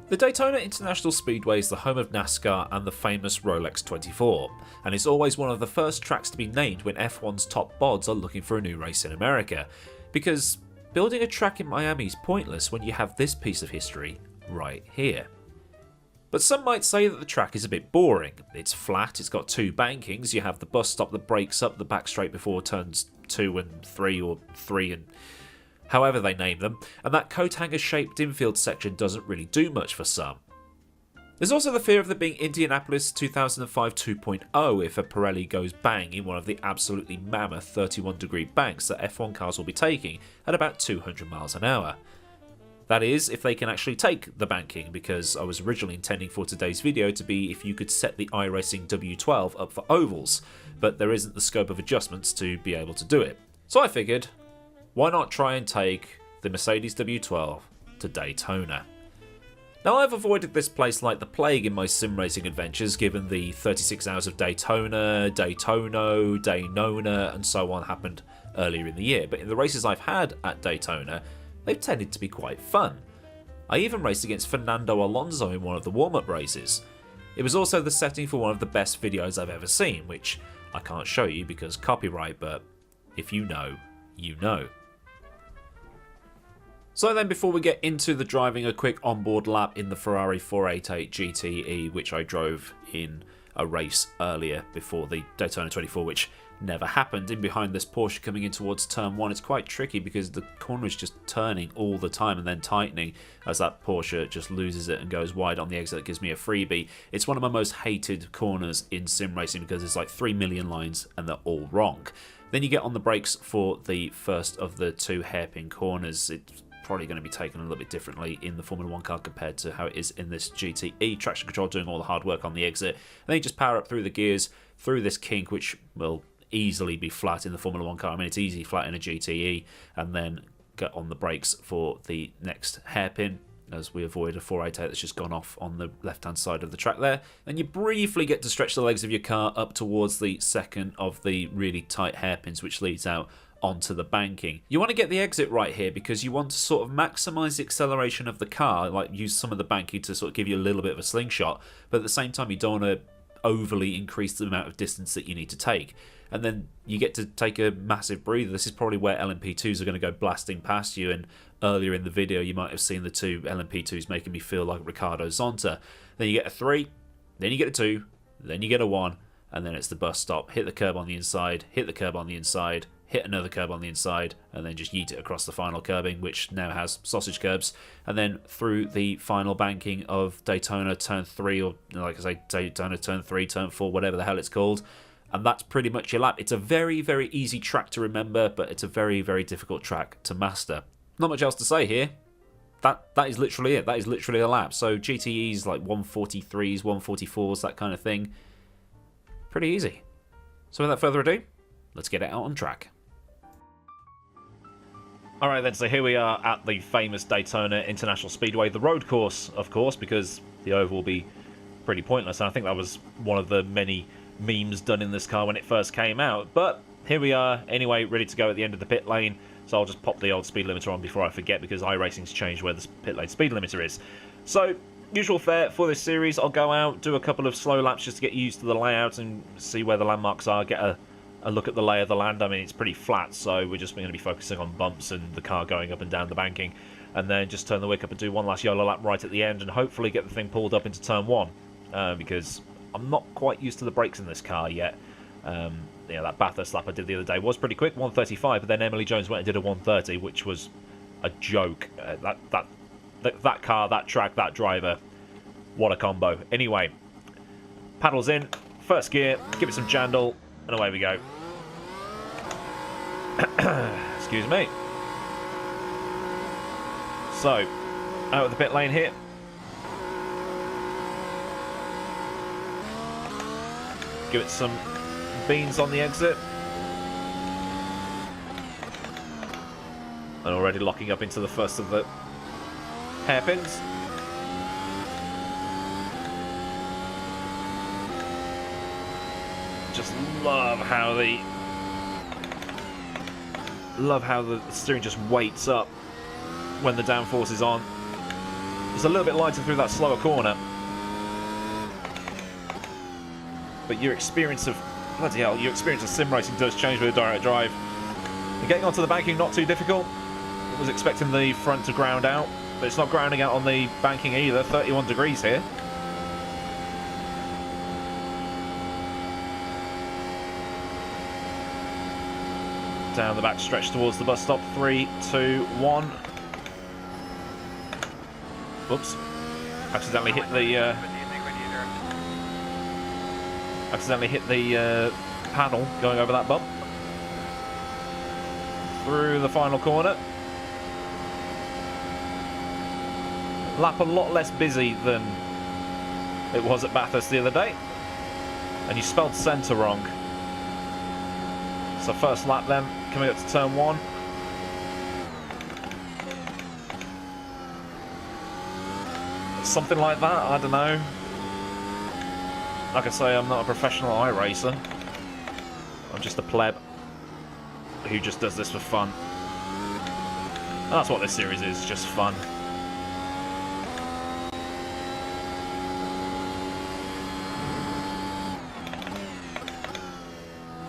The Daytona International Speedway is the home of NASCAR and the famous Rolex 24, and is always one of the first tracks to be named when F1's top bods are looking for a new race in America, because building a track in Miami is pointless when you have this piece of history right here. But some might say that the track is a bit boring. It's flat, it's got two bankings, you have the bus stop that breaks up the back straight before turns 2 and 3 or 3 and however they name them, and that coat hanger shaped infield section doesn't really do much for some. There's also the fear of there being Indianapolis 2005 2.0 if a Pirelli goes bang in one of the absolutely mammoth 31-degree banks that F1 cars will be taking at about 200 miles an hour. That is, if they can actually take the banking, because I was originally intending for today's video to be if you could set the iRacing W12 up for ovals, but there isn't the scope of adjustments to be able to do it. So I figured, why not try and take the Mercedes W12 to Daytona? Now, I've avoided this place like the plague in my sim racing adventures, given the 36 hours of Daytona, Daytona, Daynona, and so on happened earlier in the year, but in the races I've had at Daytona, they've tended to be quite fun. I even raced against Fernando Alonso in one of the warm-up races. It was also the setting for one of the best videos I've ever seen, which I can't show you because copyright, but if you know, you know. So then, before we get into the driving, a quick onboard lap in the Ferrari 488 GTE, which I drove in a race earlier before the Daytona 24, which never happened. In behind this Porsche coming in towards turn 1, it's quite tricky because the corner is just turning all the time and then tightening as that Porsche just loses it and goes wide on the exit. That gives me a freebie. It's one of my most hated corners in sim racing because it's like 3 million lines and they're all wrong. Then you get on the brakes for the first of the two hairpin corners. It's probably going to be taken a little bit differently in the Formula 1 car compared to how it is in this GTE. Traction control doing all the hard work on the exit. And then you just power up through the gears, through this kink, which will easily be flat in the Formula 1 car. I mean, it's easy flat in a GTE, and then get on the brakes for the next hairpin as we avoid a 488 that's just gone off on the left-hand side of the track there. Then you briefly get to stretch the legs of your car up towards the second of the really tight hairpins, which leads out onto the banking. You want to get the exit right here because you want to sort of maximize the acceleration of the car, like use some of the banking to sort of give you a little bit of a slingshot, but at the same time you don't want to overly increase the amount of distance that you need to take. And then you get to take a massive breather. This is probably where LMP2s are going to go blasting past you, and earlier in the video you might have seen the two LMP2s making me feel like Ricardo Zonta. Then you get a 3, then you get a 2, then you get a 1, and then it's the bus stop. Hit the curb on the inside, hit the curb on the inside, hit another curb on the inside, and then just yeet it across the final curbing, which now has sausage curbs, and then through the final banking of Daytona turn 3, or like I say, Daytona turn 3, turn 4, whatever the hell it's called, and that's pretty much your lap. It's a very, very easy track to remember, but it's a very, very difficult track to master. Not much else to say here. That is literally it. That is literally a lap. So GTEs like 143s, 144s, that kind of thing. Pretty easy. So without further ado, let's get it out on track. Alright then, so here we are at the famous Daytona International Speedway, the road course, of course, because the oval will be pretty pointless, and I think that was one of the many memes done in this car when it first came out. But here we are, anyway, ready to go at the end of the pit lane, so I'll just pop the old speed limiter on before I forget, because iRacing's changed where the pit lane speed limiter is. So, usual fare for this series, I'll go out, do a couple of slow laps just to get used to the layout and see where the landmarks are, get a look at the lay of the land. I mean, it's pretty flat, so we're just going to be focusing on bumps and the car going up and down the banking, and then just turn the wick up and do one last YOLO lap right at the end, and hopefully get the thing pulled up into turn 1, because I'm not quite used to the brakes in this car yet. Yeah, that Bathurst lap I did the other day was pretty quick, 135, but then Emily Jones went and did a 130, which was a joke. That car, that track, that driver, what a combo. Anyway, paddles in, first gear, give it some jandle, and away we go. Excuse me. So, out of the pit lane here. Give it some beans on the exit. And already locking up into the first of the hairpins. Just love how the steering just weights up when the downforce is on. It's a little bit lighter through that slower corner. But your experience of... Bloody hell, your experience of sim racing does change with a direct drive. And getting onto the banking, not too difficult. I was expecting the front to ground out, but it's not grounding out on the banking either. 31 degrees here. Down the back stretch towards the bus stop. 3, 2, 1. Whoops. Accidentally hit the panel going over that bump. Through the final corner. Lap a lot less busy than it was at Bathurst the other day. And you spelled centre wrong. So first lap then, coming up to turn 1. Something like that, I don't know. Like I say, I'm not a professional iRacer. I'm just a pleb who just does this for fun. And that's what this series is, just fun.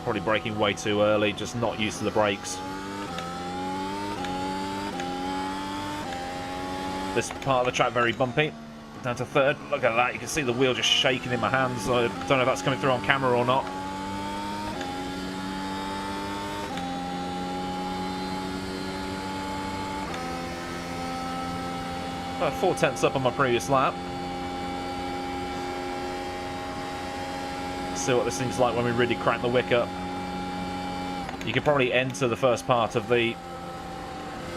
Probably braking way too early, just not used to the brakes. This part of the track very bumpy. Down to third. Look at that, you can see the wheel just shaking in my hands. I don't know if that's coming through on camera or not. About 4/10 up on my previous lap. See what this thing's like when we really crank the wick up. You can probably enter the first part of the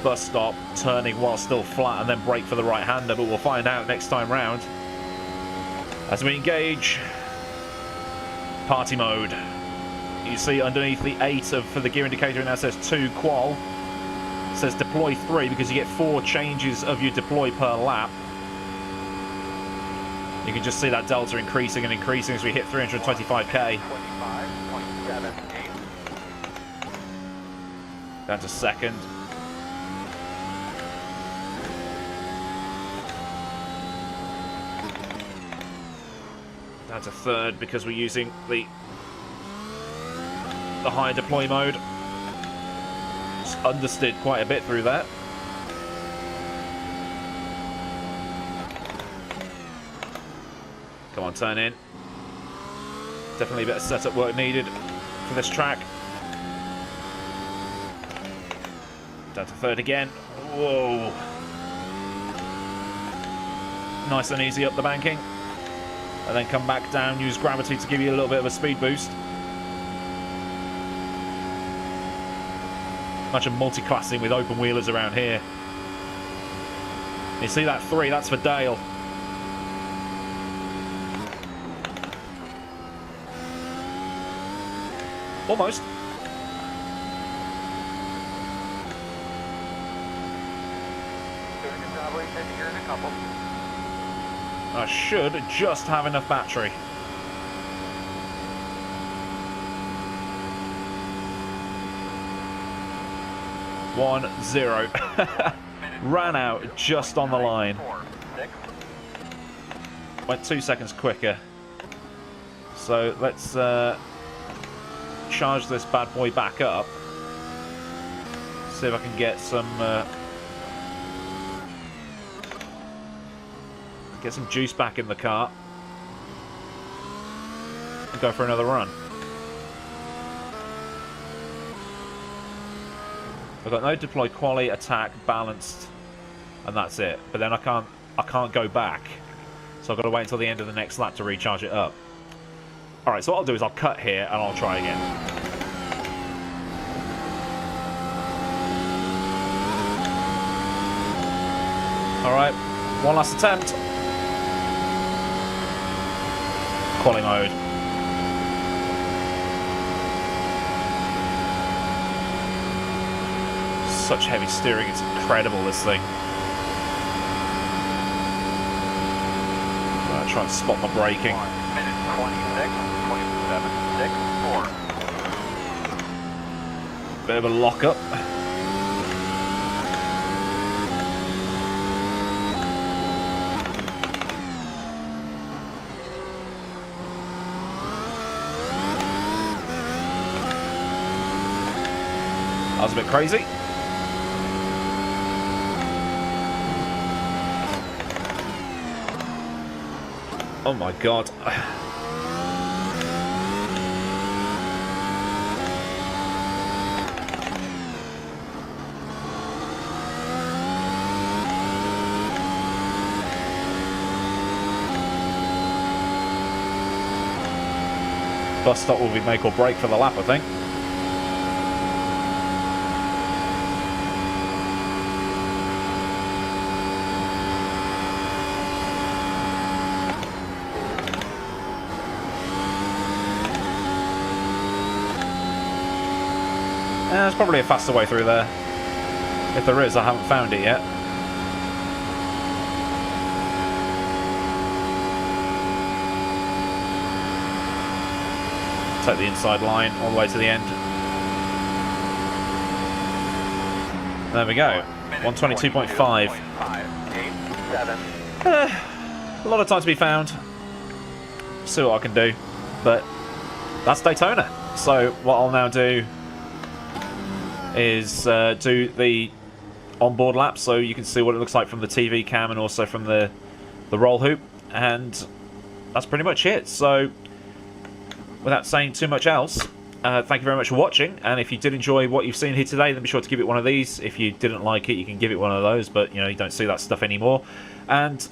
bus stop turning while still flat and then brake for the right hander, but we'll find out next time round as we engage party mode. You see underneath the 8 for the gear indicator, and that says 2 qual. It says deploy 3 because you get 4 changes of your deploy per lap. You can just see that delta increasing and increasing as we hit 325k. Down to second. Down to third because we're using the higher deploy mode. Just understeered quite a bit through that. Come on, turn in. Definitely a bit of setup work needed for this track. Down to third again. Whoa. Nice and easy up the banking. And then come back down, use gravity to give you a little bit of a speed boost. Imagine multi-classing with open wheelers around here. You see that 3, that's for Dale. Almost. I should just have enough battery. 1-0. Ran out just on the line. Went 2 seconds quicker. So let's charge this bad boy back up. See if I can get some juice back in the car and go for another run. I've got no deploy, quali, attack, balanced, and that's it. But then I can't go back, so I've got to wait until the end of the next lap to recharge it up. All right, so what I'll do is I'll cut here and I'll try again. All right, one last attempt. Quali mode. Such heavy steering, it's incredible, this thing. I'll try and spot my braking. 1 minute 26, 27, 6, 4. Bit of a lock up. was a bit crazy. Oh my god. Bus stop will be make or break for the lap, I think. There's probably a faster way through there. If there is, I haven't found it yet. Take the inside line all the way to the end. There we go. 122.5. A lot of time to be found. See what I can do. But that's Daytona. So what I'll now do is do the onboard lap so you can see what it looks like from the TV cam and also from the roll hoop. And that's pretty much it. So without saying too much else, thank you very much for watching, and if you did enjoy what you've seen here today, then be sure to give it one of these. If you didn't like it, you can give it one of those, but you don't see that stuff anymore. And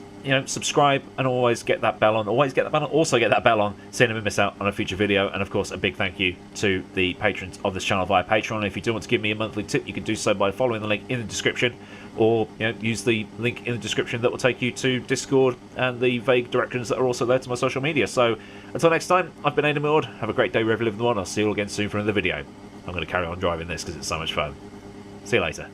subscribe and always get that bell on. Always get that bell on. Also get that bell on so you never miss out on a future video. And of course, a big thank you to the patrons of this channel via Patreon. And if you do want to give me a monthly tip, you can do so by following the link in the description, or use the link in the description that will take you to Discord and the vague directions that are also there to my social media. So until next time, I've been AdmiralLaWind. Have a great day wherever you live in the world. I'll see you all again soon for another video. I'm going to carry on driving this because it's so much fun. See you later.